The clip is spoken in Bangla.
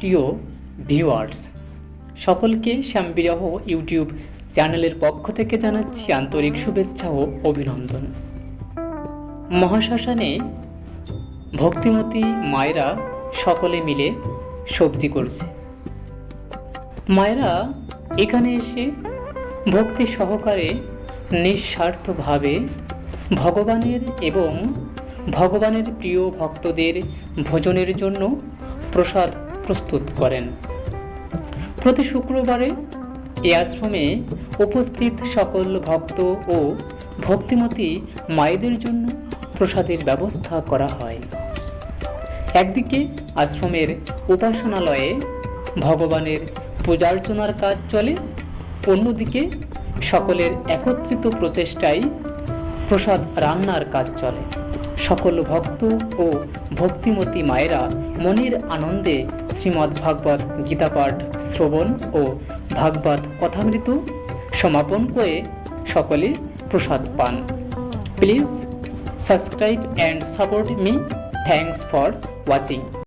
প্রিয় ভিউয়ার্স, সকলকে শ্যামবিরহ ইউটিউব চ্যানেলের পক্ষ থেকে জানাচ্ছি আন্তরিক শুভেচ্ছা ও অভিনন্দন। মহাশ্মশানে ভক্তিমতী মায়েরা সকলে মিলে সবজি করছে। মায়েরা এখানে এসে ভক্তি সহকারে নিঃস্বার্থভাবে ভগবানের এবং ভগবানের প্রিয় ভক্তদের ভোজনের জন্য প্রসাদ প্রস্তুত করেন। প্রতি শুক্রবারে এই আশ্রমে উপস্থিত সকল ভক্ত ও ভক্তিমতী মায়েদের জন্য প্রসাদের ব্যবস্থা করা হয়। একদিকে আশ্রমের উপাসনালয়ে ভগবানের পূজার্চনার কাজ চলে, অন্যদিকে সকলের একত্রিত প্রচেষ্টায় প্রসাদ রান্নার কাজ চলে। সকল ভক্ত ও ভক্তিমতী মায়েরা মনের আনন্দে শ্রীমদ্ভাগবত গীতাপাঠ শ্রবণ ও ভাগবত কথামৃত সমাপন করে সকলে প্রসাদ পান। Please subscribe and support me. Thanks for watching.